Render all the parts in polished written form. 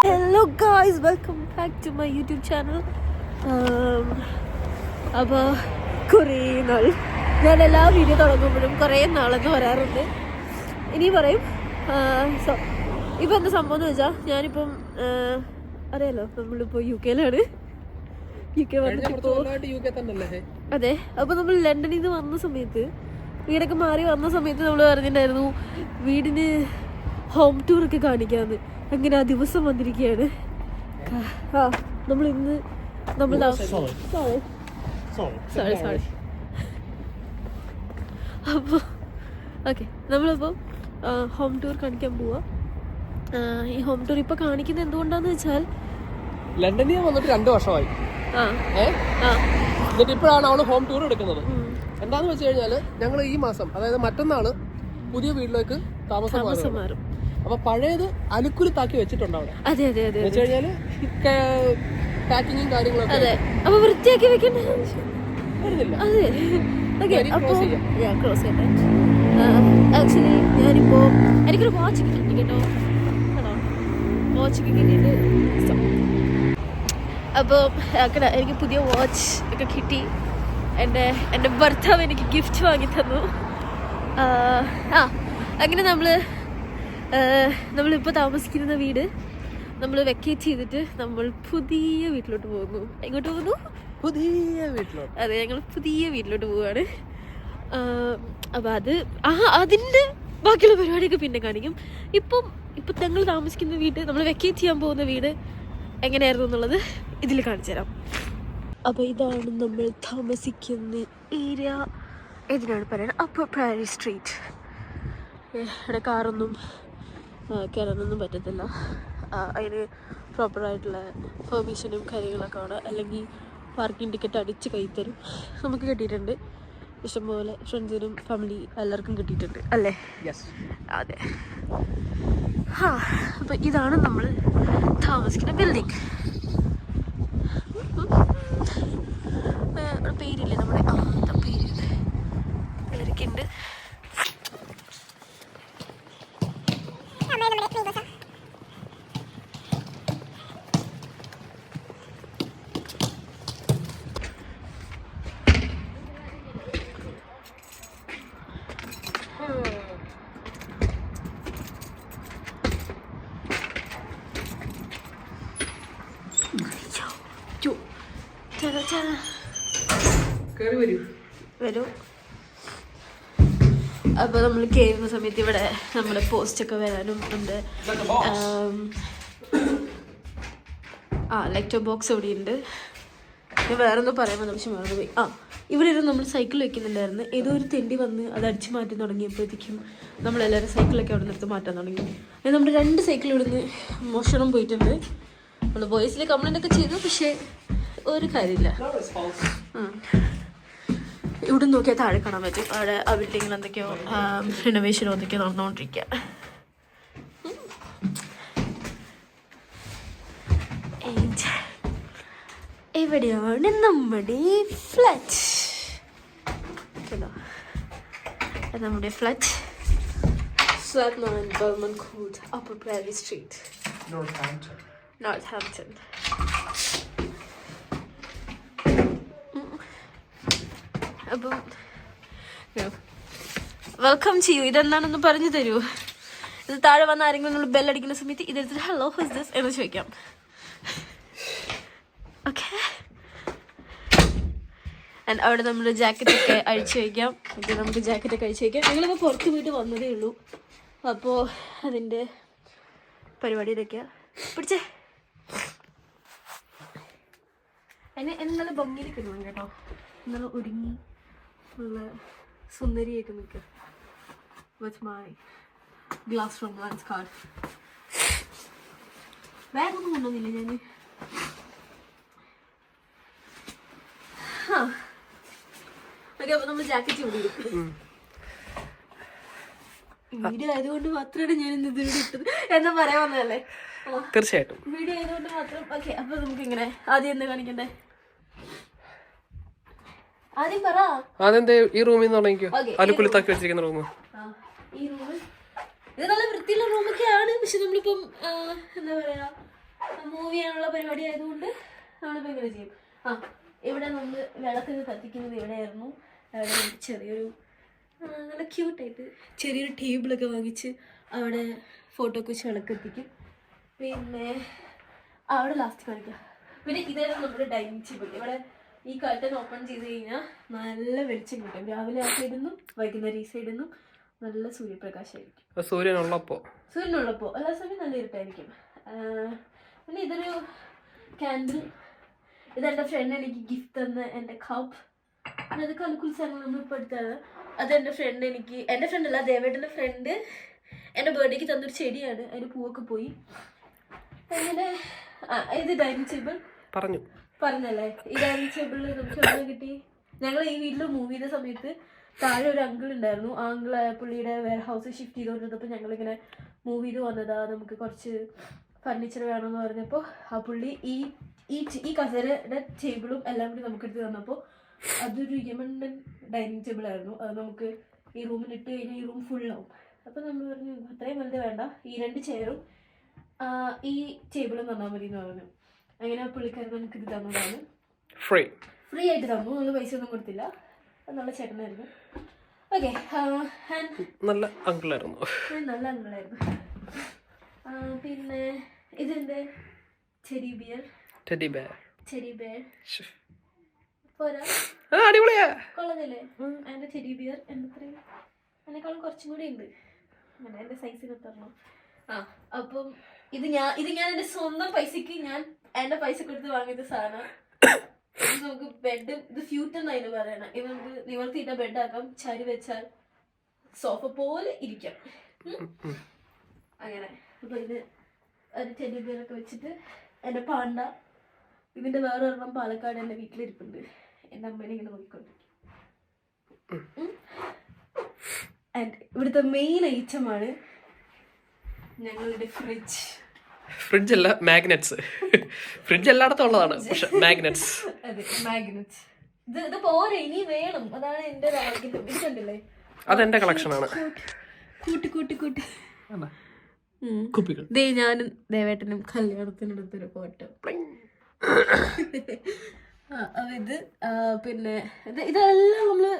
Hello guys, welcome back to my YouTube channel. അപ്പോൾ കുറേ നാൾ ഞാൻ എല്ലാ വീഡിയോ തുടങ്ങുമ്പോഴും കുറേ നാളെന്ന് പറയാറുണ്ട്. ഇനി പറയും. ഇപ്പം എന്താ സംഭവം എന്ന് വെച്ചാൽ ഞാനിപ്പം അറിയാലോ നമ്മളിപ്പോൾ UK വന്നിട്ടിപ്പോൾ അതെ. അപ്പോൾ നമ്മൾ ലണ്ടനിൽ നിന്ന് വന്ന സമയത്ത് വീടൊക്കെ മാറി വന്ന സമയത്ത് നമ്മൾ പറഞ്ഞിട്ടുണ്ടായിരുന്നു വീടിന് ഹോം ടൂറൊക്കെ കാണിക്കാമെന്ന്. അങ്ങനെ ആ ദിവസം വന്നിരിക്കുകയാണ്. നമ്മൾ ഇന്ന് നമ്മൾ അപ്പോൾ ഓക്കെ നമ്മളിപ്പോൾ ഹോം ടൂർ കാണിക്കാൻ പോവാ. ഈ ഹോം ടൂർ ഇപ്പോൾ കാണിക്കുന്നത് എന്തുകൊണ്ടാന്ന് വെച്ചാൽ ലണ്ടനിൽ വന്നിട്ട് 2 വർഷമായി. എന്നിട്ട് ഇപ്പോഴാണ് അവള് ഹോം ടൂർ എടുക്കുന്നത്. എന്താന്ന് വെച്ച് കഴിഞ്ഞാല് ഞങ്ങൾ ഈ മാസം അതായത് മറ്റന്നാള് പുതിയ വീട്ടിലേക്ക് താമസം മാറും. അപ്പൊ പഴയത് അനുകൂലത്താക്കി വെച്ചിട്ടുണ്ട് അവിടെ. അതെ അതെ അതെ വെച്ച് കഴിഞ്ഞാല് പാക്കിങ്ങും കാര്യങ്ങളൊക്കെ അതെ. അപ്പൊ വൃത്തിയാക്കി വെക്കേണ്ട വരുന്നില്ല. അതെ ആക്ച്വലി ഞാനിപ്പോ എനിക്കൊരു വാച്ച് ഒക്കെ കിട്ടി കേട്ടോ. വാച്ച് ഒക്കെ കിട്ടിയിട്ട് അപ്പോൾ എനിക്ക് പുതിയ വാച്ച് ഒക്കെ കിട്ടി. എൻ്റെ ഭർത്താവ് എനിക്ക് ഗിഫ്റ്റ് വാങ്ങി തന്നു. അങ്ങനെ നമ്മളിപ്പോൾ താമസിക്കുന്ന വീട് നമ്മൾ വെക്കേറ്റ് ചെയ്തിട്ട് നമ്മൾ പുതിയ വീട്ടിലോട്ട് പോകുന്നു. എങ്ങോട്ട് പോകുന്നു? പുതിയ വീട്ടിലോട്ട്. അതെ, ഞങ്ങൾ പുതിയ വീട്ടിലോട്ട് പോവുകയാണ്. അപ്പോൾ അതിൻ്റെ ബാക്കിയുള്ള പരിപാടിയൊക്കെ പിന്നെ കാണിക്കും. ഇപ്പം ഞങ്ങൾ താമസിക്കുന്ന വീട്, നമ്മൾ വെക്കേറ്റ് ചെയ്യാൻ പോകുന്ന വീട് എങ്ങനെയായിരുന്നു എന്നുള്ളത് ഇതിൽ കാണിച്ചു തരാം. അപ്പോൾ ഇതാണ് നമ്മൾ താമസിക്കുന്ന ഏരിയ. ഇതിനാണ് പറയുന്നത് അപ്പർ പ്രയറി സ്ട്രീറ്റ്. ഇവിടെ കാറൊന്നും കയറാനൊന്നും പറ്റത്തില്ല. അതിന് പ്രോപ്പറായിട്ടുള്ള പെർമിഷനും കാര്യങ്ങളൊക്കെ ആണ്. അല്ലെങ്കിൽ പാർക്കിംഗ് ടിക്കറ്റ് അടിച്ച് കൈ തരും. നമുക്ക് കിട്ടിയിട്ടുണ്ട്. ഇഷ്ടംപോലെ ഫ്രണ്ട്സിനും ഫാമിലി എല്ലാവർക്കും കിട്ടിയിട്ടുണ്ട് അല്ലേ? അതെ. അപ്പോൾ ഇതാണ് നമ്മൾ താമസിക്കുന്ന ബിൽഡിംഗ്. പേരില്ലേ നമ്മുടെ പേരൊക്കെ ഉണ്ട്. വരൂ. അപ്പോൾ നമ്മൾ കയറുന്ന സമയത്ത് ഇവിടെ നമ്മുടെ പോസ്റ്റൊക്കെ വരാനും ഉണ്ട്. ലെറ്റർ ബോക്സ് ഇവിടെ ഉണ്ട്. ഞാൻ വേറെ ഒന്നും പറയാൻ പക്ഷെ മറന്നുപോയി. ഇവിടെ ഇരുന്ന് നമ്മൾ സൈക്കിൾ വെക്കുന്നുണ്ടായിരുന്നു. ഏതോ ഒരു തെണ്ടി വന്ന് അത് അടിച്ചു മാറ്റി തുടങ്ങിയപ്പോഴത്തേക്കും നമ്മളെല്ലാവരും സൈക്കിളൊക്കെ അവിടെ നിർത്തി മാറ്റാൻ തുടങ്ങി. നമ്മുടെ 2 സൈക്കിൾ ഇവിടുന്ന് മോഷണം പോയിട്ടുണ്ട്. നമ്മൾ വോയിസിൽ കംപ്ലൈൻ്റ് ഒക്കെ ചെയ്തു, പക്ഷേ ഒരു കാര്യമില്ല. ഇവിടെ നോക്കിയാൽ താഴെ കാണാൻ പറ്റും. അവിടെ ആ ബിൽഡിങ്ങിൽ എന്തൊക്കെയോ റിനോവേഷനോ എന്തൊക്കെയോ നടന്നുകൊണ്ടിരിക്കുക. എവിടെയാണ് നമ്മുടെ ഫ്ലാറ്റ്? നമ്മുടെ flat flat 9 Belmont Court, Upper Prairie Street, Northampton. അപ്പം വെൽക്കം ചെയ്യൂ. ഇതെന്താണെന്ന് പറഞ്ഞു തരൂ. ഇത് താഴെ വന്ന് ആരെങ്കിലും നമ്മൾ ബെല്ലടിക്കുന്ന സമയത്ത് ഇതെടുത്തിട്ട് ഹലോ ഹൂസ് ദിസ് എന്ന് ചോദിക്കാം. ഓക്കെ. ആൻഡ് അവിടെ നമ്മൾ ജാക്കറ്റൊക്കെ അഴിച്ചു വയ്ക്കാം. ഓക്കെ, നമുക്ക് ജാക്കറ്റൊക്കെ അഴിച്ചു വയ്ക്കാം. ഞങ്ങളിപ്പോൾ പുറത്ത് പോയിട്ട് വന്നതേ ഉള്ളൂ. അപ്പോൾ അതിൻ്റെ പരിപാടിയിലൊക്കെയാണ്. പിടിച്ചേ എന്നെ നല്ല ഭംഗിയിലേക്ക് ഇടണം കേട്ടോ. നല്ല ഒരുങ്ങി നല്ല സുന്ദരിയൊക്കെ നിൽക്കുക with my glass from Lenskart. ബാഗൊന്നും കൊണ്ടുവന്നില്ല ഞാൻ. ഓക്കെ, അപ്പോൾ നമ്മൾ ജാക്കറ്റ് ഇവിടെ എടുക്കും. വീഡിയോ ആയതുകൊണ്ട് മാത്രമാണ് ഞാൻ ഇന്ന് ഇതിലൂടെ ഇട്ടത് എന്താ പറയാൻ വന്നതല്ലേ? തീർച്ചയായിട്ടും വീഡിയോ ആയതുകൊണ്ട് മാത്രം. ഓക്കെ, അപ്പോൾ നമുക്ക് ഇങ്ങനെ ആദ്യം എന്താ കാണിക്കണ്ടേ? അതെന്താ ഈ റൂമിൽ നിന്ന് തുടങ്ങിക്കോ. അനുകൂലത്താക്കി വെച്ചിരിക്കുന്ന റൂം. ഈ റൂം ഇത് നല്ല വൃത്തിയുള്ള റൂമൊക്കെയാണ്. പക്ഷെ നമ്മളിപ്പം എന്താ പറയാ മൂവ് ചെയ്യാനുള്ള പരിപാടി ആയതുകൊണ്ട് നമ്മളിപ്പോൾ ഇങ്ങനെ ചെയ്യും. ഇവിടെ നമ്മൾ വിളക്കൊക്കെ കത്തിക്കുന്നത് ഇവിടെയായിരുന്നു. അവിടെ ചെറിയൊരു നല്ല ക്യൂട്ടായിട്ട് ചെറിയൊരു ടേബിളൊക്കെ വാങ്ങിച്ച് അവിടെ ഫോട്ടോ ഒക്കെ വെച്ച് വിളക്ക് കത്തിക്കും. പിന്നെ അവിടെ ലാസ്റ്റ് കാണിക്കാം. പിന്നെ ഇതായിരുന്നു നമ്മുടെ ഡൈനിങ് ടേബിൾ. ഇവിടെ ഈ കർട്ടൻ ഓപ്പൺ ചെയ്ത് കഴിഞ്ഞാൽ നല്ല വെളിച്ചം കിട്ടും. രാവിലെ ആ സൈഡിൽ വൈകുന്നേരം ഈ സൈഡിൽ നല്ല സൂര്യപ്രകാശമായിരിക്കും. സൂര്യനുള്ളപ്പോൾ എല്ലാ സമയം നല്ല ഇരുട്ടായിരിക്കും. പിന്നെ ഇതൊരു ക്യാൻഡിൽ. ഇതെൻ്റെ ഫ്രണ്ട് എനിക്ക് ഗിഫ്റ്റ് തന്ന എൻ്റെ കപ്പ്. അത് കൽക്കുൽ സാധനങ്ങൾ നമ്മൾ ഇപ്പോൾ എടുത്താണ്. അതെൻ്റെ ഫ്രണ്ട് എൻ്റെ ഫ്രണ്ടല്ല, ദേവേട്ടൻ്റെ ഫ്രണ്ട് എൻ്റെ ബർത്ത്ഡേക്ക് തന്നൊരു ചെടിയാണ്. അതിന് പൂവൊക്കെ പോയി. അങ്ങനെ ഇത് ഡൈനിങ് ടേബിൾ പറഞ്ഞല്ലേ. ഈ ഡൈനിങ് ടേബിളിൽ നമുക്ക് എവിടെ കിട്ടി? ഞങ്ങൾ ഈ വീട്ടിൽ മൂവ് ചെയ്ത സമയത്ത് താഴെ ഒരു അങ്കിൾ ഉണ്ടായിരുന്നു. ആ അങ്കിൾ പുള്ളിയുടെ വെയർ ഹൗസ് ഷിഫ്റ്റ് ചെയ്തുകൊണ്ടിരുന്നപ്പോൾ ഞങ്ങളിങ്ങനെ മൂവ് ചെയ്ത് വന്നതാ, നമുക്ക് കുറച്ച് ഫർണിച്ചർ വേണമെന്ന് പറഞ്ഞപ്പോൾ ആ പുള്ളി ഈ കസേരയുടെ ടേബിളും എല്ലാം കൂടി നമുക്ക് എടുത്ത് തന്നപ്പോൾ അതൊരു യമണ്ടൻ ഡൈനിങ് ടേബിൾ ആയിരുന്നു. അത് നമുക്ക് ഈ റൂമിൽ ഇട്ട് കഴിഞ്ഞാൽ ഈ റൂം ഫുള്ളാവും. അപ്പോൾ നമ്മൾ പറഞ്ഞു അത്രയും വലുത് വേണ്ട, ഈ 2 ചെയറും ഈ ടേബിളും തന്നാൽ മതി എന്ന് പറഞ്ഞു. അങ്ങനെ ആ പുള്ളിക്കാരൻ നമുക്ക് ഇത് തന്നതാണ്. ഫ്രീ ആയിട്ട് തന്നു. നമ്മൾ പൈസ ഒന്നും കൊടുത്തില്ല. അത് നല്ല ചേട്ടനായിരുന്നു. ഓക്കെ, നല്ല അങ്കിളായിരുന്നു. പിന്നെ ഇതെന്റെ ടെഡി ബിയർ പോരാ, കൊള്ളതില്ലേ? എന്റെ ടെഡി ബിയർ എന്നെക്കാളും കുറച്ചും കൂടി ഉണ്ട്. അങ്ങനെ എന്റെ സൈസിന് തരണം. അപ്പം ഇത് ഞാൻ എന്റെ സ്വന്തം പൈസക്ക് ഞാൻ എന്റെ പൈസ കൊടുത്ത് വാങ്ങിയത് സാധനം. ഇത് നമുക്ക് ബെഡ്, ഇത് ഫ്യൂറ്റർ എന്നായിരുന്നു പറയണം. ഇത് നമുക്ക് നിവർത്തിയിട്ട ബെഡാക്കാം, ചരി വെച്ചാൽ സോഫ പോലെ ഇരിക്കാം. അങ്ങനെ അപ്പൊ ഇത് ഒരു ടെഡി ബിയറൊക്കെ വെച്ചിട്ട് എന്റെ പാണ്ട. ഇതിന്റെ വേറൊരെണ്ണം പാലക്കാട് എന്റെ വീട്ടിലിരിപ്പുണ്ട്. എന്റെ അമ്മേനെ ഇങ്ങനെ നോക്കിക്കൊണ്ടിരിക്കും. ആൻഡ് ഇവിടുത്തെ മെയിൻ ഐറ്റമാണ് ഞങ്ങളുടെ ഫ്രിഡ്ജ് അല്ല, മാഗ്നറ്റ്സ്. ഫ്രിഡ്ജ് എല്ലായിടത്തും ഉള്ളതാണ്, പക്ഷെ മാഗ്നറ്റ്സ്. അതെ, മാഗ്നറ്റ്സ്. ഇത് പോരെ, ഇനി വേണം. അതാണ് എന്റെ ഒരു ആഗ്രഹം. ഇത് കണ്ടില്ലേ, അതെന്റെ കളക്ഷനാണ്. കൂട്ടി ഞാനും ദേവേട്ടനും കല്യാണത്തിനെടുത്തൊരു ഫോട്ടോ. ഇത് പിന്നെ ഇതെല്ലാം നമ്മള്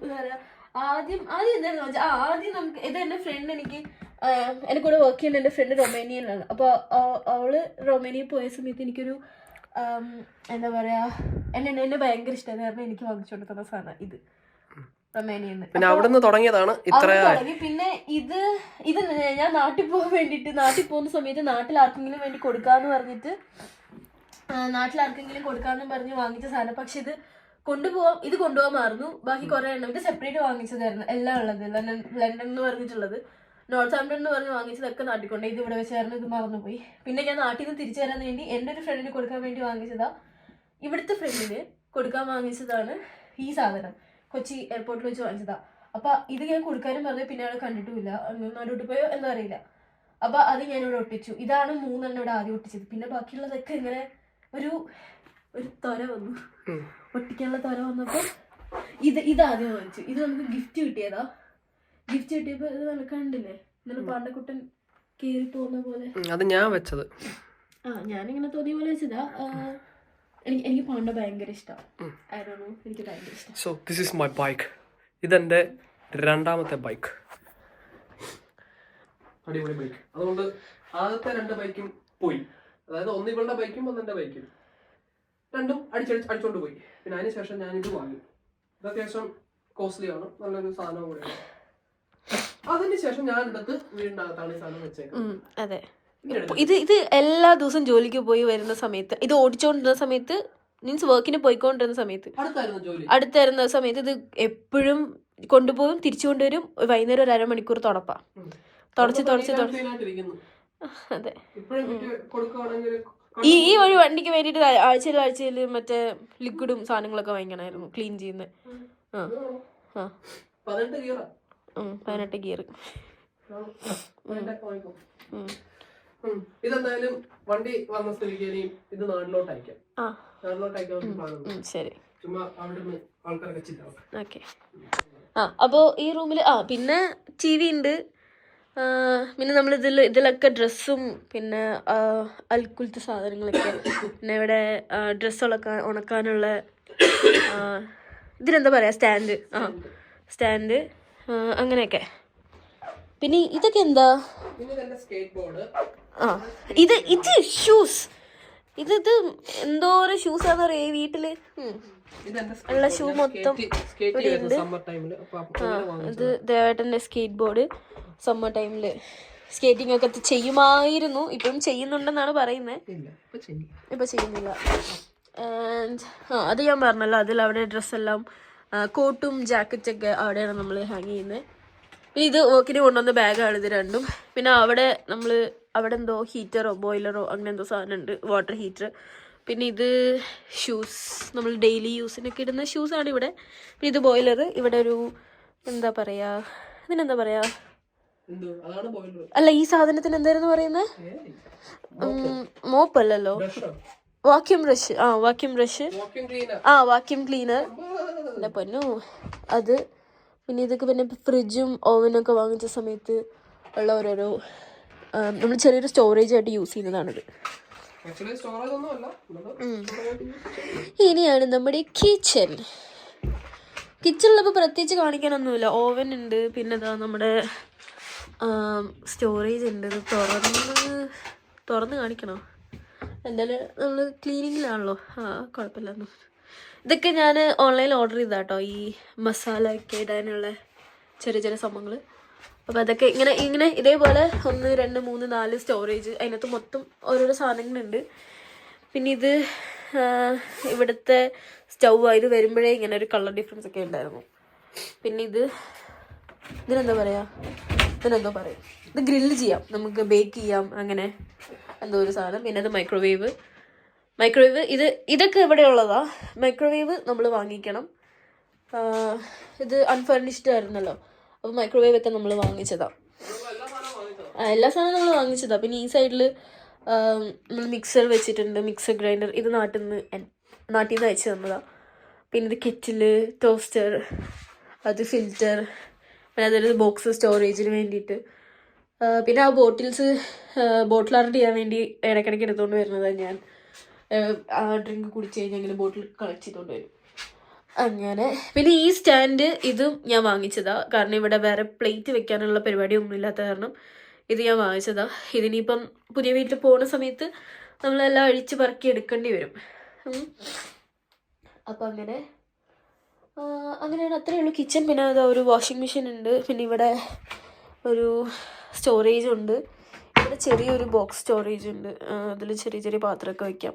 എന്താ പറയാ, ആദ്യം എന്തായിരുന്നു വെച്ചാൽ ആദ്യം നമുക്ക് ഇത് എന്റെ ഫ്രണ്ട് എന്നെ കൂടെ വർക്ക് ചെയ്യുന്ന എൻ്റെ ഫ്രണ്ട് റൊമേനിയയിലാണ്. അപ്പോൾ അവള് റൊമേനിയയിൽ പോയ സമയത്ത് എനിക്കൊരു എന്താ പറയാ, എന്നെ ഭയങ്കര ഇഷ്ടമാണ്. കാരണം എനിക്ക് വാങ്ങിച്ചുകൊണ്ട് തന്ന സാധനം ഇത് റൊമേനിയയിൽ നിന്ന് തുടങ്ങിയതാണ്. പിന്നെ ഇത് ഞാൻ നാട്ടിൽ പോകാൻ വേണ്ടിയിട്ട്, നാട്ടിൽ പോകുന്ന സമയത്ത് നാട്ടിൽ ആർക്കെങ്കിലും വേണ്ടി കൊടുക്കാന്ന് പറഞ്ഞിട്ട് പറഞ്ഞ് വാങ്ങിച്ച സാധനം. പക്ഷെ ഇത് കൊണ്ടുപോകാമായിരുന്നു. ബാക്കി കുറെ എണ്ണം ഇത് സെപ്പറേറ്റ് വാങ്ങിച്ചതായിരുന്നു. എല്ലാം ഉള്ളത് ലണ്ടൻ എന്ന് പറഞ്ഞിട്ടുള്ളത്, നോർത്ത് ആംപ്ടൺ എന്ന് പറഞ്ഞ് വാങ്ങിച്ചതൊക്കെ നാട്ടിക്കൊണ്ട് ഇത് ഇവിടെ വെച്ചായിരുന്നു. ഇത് മറന്നുപോയി. പിന്നെ ഞാൻ നാട്ടിൽ നിന്ന് തിരിച്ചു തരാൻ വേണ്ടി എൻ്റെ ഒരു ഫ്രണ്ടിന് കൊടുക്കാൻ വേണ്ടി വാങ്ങിച്ചതാ. ഇവിടുത്തെ ഫ്രണ്ടിന് കൊടുക്കാൻ വാങ്ങിച്ചതാണ് ഈ സാധനം. കൊച്ചി എയർപോർട്ടിൽ വെച്ച് വാങ്ങിച്ചതാ. അപ്പൊ ഇത് ഞാൻ കൊടുക്കാനും പറഞ്ഞു. പിന്നെ ആൾ കണ്ടിട്ടുമില്ല, നാടോട്ട് പോയോ എന്താ അറിയില്ല. അപ്പൊ അത് ഞാനിവിടെ ഒട്ടിച്ചു. ഇതാണ് 3 എണ്ണം ഇവിടെ ആദ്യം ഒട്ടിച്ചത്. പിന്നെ ബാക്കിയുള്ളതൊക്കെ ഇങ്ങനെ ഒരു തൊര വന്നു, ഒട്ടിക്കാനുള്ള തൊര വന്നപ്പോ ഇതാദ്യം വാങ്ങിച്ചു. ഇത് നമുക്ക് ഗിഫ്റ്റ് കിട്ടിയതാ. ഗിഫ്റ്റ് കിട്ടിയപ്പോ ഇത് നല്ല കണ്ടില്ലേ, ഇന്നലെ പാണ്ടക്കുട്ടൻ കേറി പോകുന്ന പോലെ. അത് ഞാൻ വെച്ചത്. ഞാനിങ്ങനെ തോന്നിയ പോലെ വെച്ചതാ. എനിക്ക് പാണ്ട ഭയങ്കര ഇഷ്ടമാണ്. എനിക്ക് ഭയങ്കര ഇഷ്ടം. So this is my bike. ഇതെന്റെ 2ാമത്തെ ബൈക്ക്. അടിപൊളി ബൈക്ക്. അതുകൊണ്ട് ആദ്യത്തെ 2 ബൈക്കും പോയി. അതായത് ഒന്ന് ഇവളുടെ ബൈക്കും ഒന്ന് എന്റെ ബൈക്കും, രണ്ടും അടിച്ചോണ്ട് പോയി. പിന്നെ അതിനുശേഷം ഞാൻ ഇത് വാങ്ങി. ഇത് അത്യാവശ്യം കോസ്റ്റ്ലി ആണ്, നല്ലൊരു സാധനം കൂടെയാണ്. അതിനുശേഷം ഞാൻ എടുത്ത് വീടിന്റെ അകത്താണ് ഈ സാധനം വെച്ചേക്കുന്നത്. അതെ, ഇത് എല്ലാ ദിവസവും ജോലിക്ക് പോയി വരുന്ന സമയത്ത്, ഇത് ഓടിച്ചോണ്ടിരുന്ന സമയത്ത്, മീൻസ് വർക്കിന് പോയിക്കൊണ്ടിരുന്ന സമയത്ത്, അടുത്തായിരുന്ന സമയത്ത് ഇത് എപ്പോഴും കൊണ്ടുപോകും, തിരിച്ചു കൊണ്ടുവരും. വൈകുന്നേരം ഒരു അരമണിക്കൂർ തുടച്ച്. അതെ, ഈ ഒരു വണ്ടിക്ക് വേണ്ടിട്ട് ആഴ്ചയിൽ മറ്റേ ലിക്വിഡും സാധനങ്ങളൊക്കെ വാങ്ങിക്കണമായിരുന്നു, ക്ലീൻ ചെയ്യുന്ന. 18 ഗിയർ. ഇതെന്തായാലും വണ്ടി വന്ന സ്ഥിതിക്ക് ഇത് നാട്ടിലോട്ട് അയക്കാം. ശരി, ചുമ്മാ അവിടുന്ന് ആൾക്കാരൊക്കെ ചിന്താവും. ഓക്കെ. അപ്പോൾ ഈ റൂമിൽ പിന്നെ TV ഉണ്ട്. പിന്നെ നമ്മൾ ഇതിലൊക്കെ ഡ്രസ്സും പിന്നെ അൽക്കുലത്തെ സാധനങ്ങളൊക്കെ പിന്നെ ഇവിടെ ഡ്രസ്സ് ഉണക്കാനുള്ള ഇതിനെന്താ പറയുക സ്റ്റാൻഡ് അങ്ങനെയൊക്കെ. പിന്നെ ഇതൊക്കെ എന്താ? ഇത് ഷൂസ്. ഇത് എന്തോരം ഷൂസാന്ന് പറയാ ഈ വീട്ടില് ഉള്ള ഷൂ മൊത്തം ഇവിടെ ഉണ്ട്. ഇത് ദേവേട്ടൻ്റെ സ്കേറ്റ് ബോർഡ്. സമ്മർ ടൈമില് സ്കേറ്റിംഗ് ഒക്കെ ചെയ്യുമായിരുന്നു, ഇപ്പം ചെയ്യുന്നുണ്ടെന്നാണ് പറയുന്നത്. ഇപ്പൊ ചെയ്യുന്നില്ല. അത് ഞാൻ പറഞ്ഞല്ലോ, അതിൽ അവിടെ ഡ്രസ്സെല്ലാം കോട്ടും ജാക്കറ്റൊക്കെ അവിടെയാണ് നമ്മൾ ഹാങ് ചെയ്യുന്നത്. പിന്നെ ഇത് വർക്കിന് കൊണ്ടുവന്ന ബാഗാണ് ഇത് രണ്ടും. പിന്നെ അവിടെ എന്തോ ഹീറ്ററോ ബോയിലറോ അങ്ങനെ എന്തോ സാധനം ഉണ്ട്, വാട്ടർ ഹീറ്റർ. പിന്നെ ഇത് ഷൂസ്, നമ്മൾ ഡെയിലി യൂസിനൊക്കെ ഇടുന്ന ഷൂസാണ് ഇവിടെ. പിന്നെ ഇത് ബോയിലർ. ഇവിടെ ഒരു എന്താ പറയാ, ഇതിനെന്താ പറയാ, അല്ല ഈ സാധനത്തിന് എന്തായിരുന്നു പറയുന്നത്? മോപ്പല്ലല്ലോ, vacuum brush. Vacuum brush, vacuum cleaner. അല്ല പൊന്നു അത്. പിന്നെ ഇതൊക്കെ പിന്നെ ഫ്രിഡ്ജും ഓവനൊക്കെ വാങ്ങിച്ച സമയത്ത് ഉള്ള ഓരോരോ നമ്മൾ ചെറിയൊരു സ്റ്റോറേജ് ആയിട്ട് യൂസ് ചെയ്യുന്നതാണിത്. ഇനിയാണ് നമ്മുടെ കിച്ചണിലിപ്പോൾ പ്രത്യേകിച്ച് കാണിക്കാനൊന്നുമില്ല. ഓവൻ ഉണ്ട്, പിന്നെ ഇതാ നമ്മുടെ സ്റ്റോറേജ് ഉണ്ട്. ഇത് തുറന്ന് കാണിക്കണോ? എന്തായാലും നമ്മൾ ക്ലീനിങ്ങിലാണല്ലോ, കുഴപ്പമില്ലെന്നു. ഇതൊക്കെ ഞാൻ ഓൺലൈനിൽ ഓർഡർ ചെയ്താട്ടോ, ഈ മസാല ഒക്കെ ഇടാനുള്ള ചെറിയ ചെറിയ സംഭവങ്ങൾ. അപ്പോൾ അതൊക്കെ ഇങ്ങനെ ഇതേപോലെ 1 2 3 4 സ്റ്റോറേജ്, അതിനകത്ത് മൊത്തം ഓരോരോ സാധനങ്ങളുണ്ട്. പിന്നെ ഇത് ഇവിടുത്തെ സ്റ്റൗവാണ്. ഇത് വരുമ്പോഴേ ഇങ്ങനെ ഒരു കളർ ഡിഫറൻസ് ഒക്കെ ഉണ്ടായിരുന്നു. പിന്നെ ഇതിനെന്തോ പറയും, ഇത് ഗ്രില്ല് ചെയ്യാം, നമുക്ക് ബേക്ക് ചെയ്യാം, അങ്ങനെ എന്തോ ഒരു സാധനം. പിന്നെ അത് മൈക്രോവേവ്. ഇതൊക്കെ ഇവിടെ ഉള്ളതാ. മൈക്രോവേവ് നമ്മൾ വാങ്ങിക്കണം. ഇത് അൺഫർണിഷ്ഡ് ആയിരുന്നല്ലോ, അപ്പോൾ മൈക്രോവേവ് ഒക്കെ നമ്മൾ വാങ്ങിച്ചതാ. എല്ലാ സാധനവും നമ്മൾ വാങ്ങിച്ചതാ. പിന്നെ ഈ സൈഡിൽ നമ്മൾ മിക്സർ വെച്ചിട്ടുണ്ട്, മിക്സർ ഗ്രൈൻഡർ. ഇത് നാട്ടിൽ നിന്ന് അയച്ചു തന്നതാ. പിന്നെ ഇത് കെറ്റില്, ടോസ്റ്റർ, അത് ഫിൽറ്റർ, പിന്നെ അതൊരു ബോക്സ് സ്റ്റോറേജിന് വേണ്ടിയിട്ട്. പിന്നെ ആ ബോട്ടിൽ ആർട്ട് ചെയ്യാൻ വേണ്ടി ഇടയ്ക്കിടയ്ക്ക് എടുത്തുകൊണ്ട് വരുന്നതാണ് ഞാൻ. ഡ്രിങ്ക് കുടിച്ച് കഴിഞ്ഞാൽ ഇങ്ങനെ ബോട്ടിൽ കളക്ട് ചെയ്തുകൊണ്ട് വരും അങ്ങനെ. പിന്നെ ഈ സ്റ്റാൻഡ് ഇതും ഞാൻ വാങ്ങിച്ചതാ, കാരണം ഇവിടെ വേറെ പ്ലേറ്റ് വെക്കാനുള്ള പരിപാടിയൊന്നും ഇല്ലാത്ത കാരണം ഇത് ഞാൻ വാങ്ങിച്ചതാ. ഇതിനിപ്പം പുതിയ വീട്ടിൽ പോകുന്ന സമയത്ത് നമ്മളെല്ലാം അഴിച്ച് പറക്കി എടുക്കേണ്ടി വരും. അപ്പം അങ്ങനെയാണ്. അത്രയേ ഉള്ളൂ കിച്ചൺ. പിന്നെ അതാ ഒരു വാഷിംഗ് മെഷീൻ ഉണ്ട്. പിന്നെ ഇവിടെ ഒരു സ്റ്റോറേജ് ഉണ്ട്. ഇവിടെ ചെറിയൊരു ബോക്സ് സ്റ്റോറേജ് ഉണ്ട്, അതിൽ ചെറിയ ചെറിയ പാത്രമൊക്കെ വയ്ക്കാം.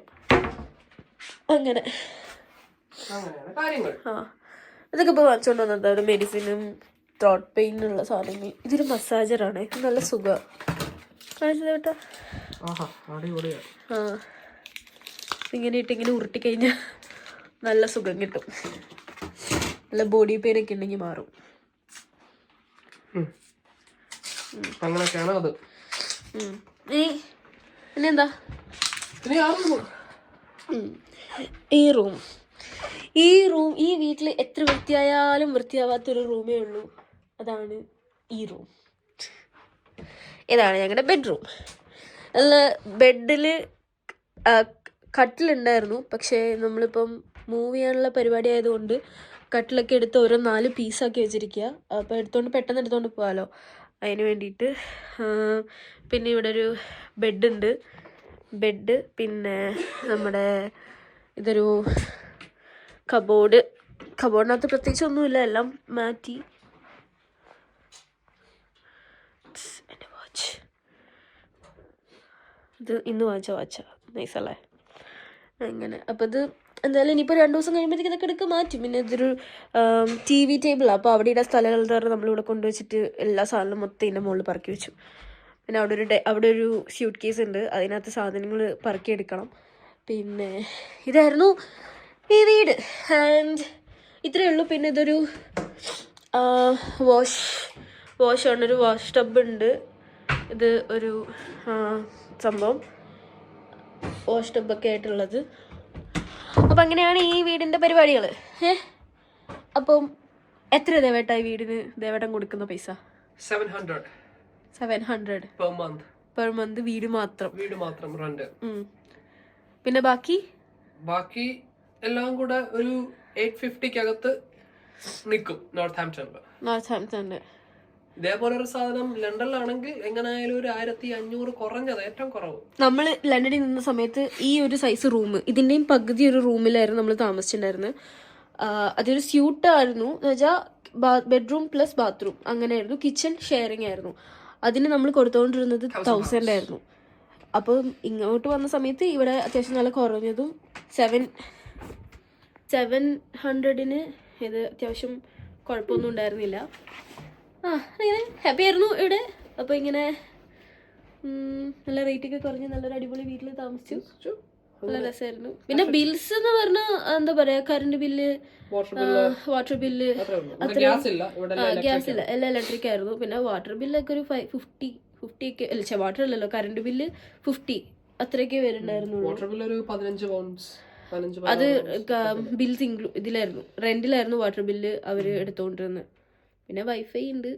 അങ്ങനെ ഇതൊക്കെ ഇപ്പോൾ വാങ്ങിച്ചുകൊണ്ട് വന്നത്. ഒരു മെഡിസിനും ത്രോട്ട് പെയിനുള്ള സാധനങ്ങൾ. ഇതൊരു മസാജറാണ്, ഇത് നല്ല സുഖമാണ്. കാണിച്ചത് കേട്ടോ. ഇങ്ങനെ ഇട്ടിങ്ങനെ ഉരുട്ടിക്കഴിഞ്ഞാൽ നല്ല സുഖം കിട്ടും. നല്ല ബോഡി പെയിനൊക്കെ ഉണ്ടെങ്കിൽ മാറും. അങ്ങനെയൊക്കെയാണ് അത്. പിന്നെന്താ ഈ റൂം ഈ വീട്ടിൽ എത്ര വൃത്തിയായാലും വൃത്തിയാവാത്തൊരു റൂമേ ഉള്ളൂ, അതാണ് ഈ റൂം. ഇതാണ് ഞങ്ങളുടെ ബെഡ്റൂം. അല്ല, ബെഡിൽ കട്ടിലുണ്ടായിരുന്നു, പക്ഷേ നമ്മളിപ്പം മൂവ് ചെയ്യാനുള്ള പരിപാടി ആയതുകൊണ്ട് കട്ടിലൊക്കെ എടുത്ത് ഓരോ 4 പീസാക്കി വെച്ചിരിക്കുക. അപ്പോൾ പെട്ടെന്ന് എടുത്തുകൊണ്ട് പോകാമല്ലോ, അതിന് വേണ്ടിയിട്ട്. പിന്നെ ഇവിടെ ഒരു ബെഡുണ്ട്. പിന്നെ നമ്മുടെ ഇതൊരു കബോർഡിനകത്ത് പ്രത്യേകിച്ച് ഒന്നുമില്ല, എല്ലാം മാറ്റി. എൻ്റെ വാച്ച്, ഇത് ഇന്ന് വാങ്ങിച്ച വാച്ചാ, നൈസല്ലേ. അങ്ങനെ അപ്പോൾ ഇത് എന്തായാലും ഇനിയിപ്പോൾ 2 ദിവസം കഴിയുമ്പോഴത്തേക്ക് ഇതൊക്കെ എടുക്കുക മാറ്റും. പിന്നെ ഇതൊരു TV ടേബിളാണ്, അപ്പോൾ അവിടെ ഇടാൻ സ്ഥലങ്ങൾ നമ്മളിവിടെ കൊണ്ടുവച്ചിട്ട് എല്ലാ സാധനവും മൊത്തം ഇതിൻ്റെ മുകളിൽ പറക്കി വെച്ചു. പിന്നെ അവിടെ ഒരു സ്യൂട്ട് കേസ് ഉണ്ട്, അതിനകത്ത് സാധനങ്ങൾ പറക്കിയെടുക്കണം. പിന്നെ ഇതായിരുന്നു ഈ വീട്. ആൻഡ് ഇത്രയേ ഉള്ളൂ. പിന്നെ ഇതൊരു വാഷാണ്, ഒരു വാഷ് ടബ് ഉണ്ട്. ഇത് ഒരു സംഭവം വാഷ് ടബൊക്കെ ആയിട്ടുള്ളത്. അപ്പം അങ്ങനെയാണ് ഈ വീടിൻ്റെ പരിപാടികൾ. അപ്പം എത്ര ദേവേട്ടാ ഈ വീടിന് ദേവേട്ടൻ കൊടുക്കുന്ന പൈസ? 700. 700 per month പെർ മന്ത് വീട് മാത്രം റെന്റ്. പിന്നെ ബാക്കി എല്ലാം കൂടെ ഒരു 850 നിൽക്കും നോർത്ത് ഇതേപോലെ ഒരു സാധനം ലണ്ടനിലാണെങ്കിൽ എങ്ങനെയായാലും ഒരു 1500 കുറഞ്ഞത്, ഏറ്റവും കുറവ്. നമ്മൾ ലണ്ടനിൽ നിന്ന സമയത്ത് ഈ ഒരു സൈസ് റൂം, ഇതിന്റെയും പകുതി ഒരു റൂമിലായിരുന്നു നമ്മൾ താമസിച്ചിട്ടുണ്ടായിരുന്നത്. അതൊരു സ്യൂട്ടായിരുന്നു എന്ന് വെച്ചാൽ ബെഡ്റൂം പ്ലസ് ബാത്റൂം അങ്ങനെയായിരുന്നു. കിച്ചൺ ഷെയറിംഗ് ആയിരുന്നു. അതിന് നമ്മൾ കൊടുത്തുകൊണ്ടിരുന്നത് 1000 ആയിരുന്നു. അപ്പം ഇങ്ങോട്ട് വന്ന സമയത്ത് ഇവിടെ അത്യാവശ്യം നല്ല കുറഞ്ഞതും 700-ന് ഇത് അത്യാവശ്യം കുഴപ്പമൊന്നും ഉണ്ടായിരുന്നില്ല. ഇങ്ങനെ ഹാപ്പി ആയിരുന്നു ഇവിടെ. അപ്പോൾ ഇങ്ങനെ നല്ല റേറ്റൊക്കെ കുറഞ്ഞ് നല്ലൊരു അടിപൊളി വീട്ടിൽ താമസിച്ചു. നല്ല രസമായിരുന്നു. പിന്നെ ബിൽസ് എന്ന് പറഞ്ഞാൽ എന്താ പറയാ, current bill, water bill, gas ഇല്ല, എല്ലാം ഇലക്ട്രിക് ആയിരുന്നു. പിന്നെ വാട്ടർ ബില്ലൊക്കെ ഒരു 50 ഒക്കെ അല്ല, വാട്ടർ അല്ലല്ലോ, കറണ്ട് ബില്ല് 50 അത്രയൊക്കെ വരുന്നുണ്ടായിരുന്നു. അത് ബിൽസ് ഇതിലായിരുന്നു, റെന്റിലായിരുന്നു വാട്ടർ ബില്ല് അവർ എടുത്തുകൊണ്ടിരുന്നത്. പിന്നെ വൈഫൈ ഉണ്ട്,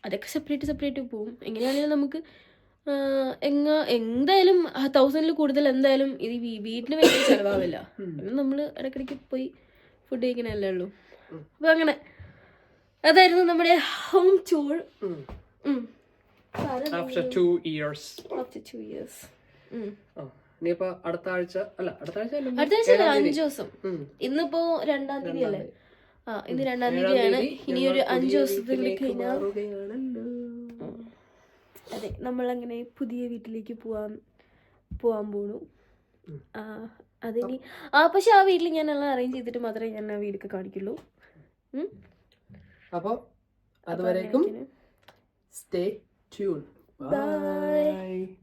അതൊക്കെ സെപ്പറേറ്റ് പോവും. എങ്ങനെയാണെങ്കിലും നമുക്ക് എന്തായാലും 1000-ൽ കൂടുതൽ എന്തായാലും ഇത് വീട്ടിന് വേണ്ടി ചിലവാവില്ല. പിന്നെ നമ്മൾ ഇടയ്ക്കിടയ്ക്ക് പോയി ഫുഡ് കഴിക്കണല്ലേ ഉള്ളൂ. അപ്പൊ അങ്ങനെ അതായിരുന്നു നമ്മുടെ ഹോം ടൂർ. After 2 years. ഇനിയിപ്പോ അടുത്ത ആഴ്ച 5 ദിവസം. ഇന്നിപ്പോ 2-ാം തീയതി അല്ലേ? ഇന്ന് 2-ാം തീയതിയാണ്. ഇനി ഒരു 5 ദിവസത്തിൽ കഴിഞ്ഞാൽ അതെ, നമ്മളങ്ങനെ പുതിയ വീട്ടിലേക്ക് പോവാൻ പോണു. അതിനി പക്ഷെ ആ വീട്ടിൽ ഞാൻ എല്ലാം അറേഞ്ച് ചെയ്തിട്ട് മാത്രമേ ഞാൻ ആ വീടൊക്കെ കാണിക്കുള്ളൂ. അപ്പൊ അതുവരേക്കും stay tuned. Bye.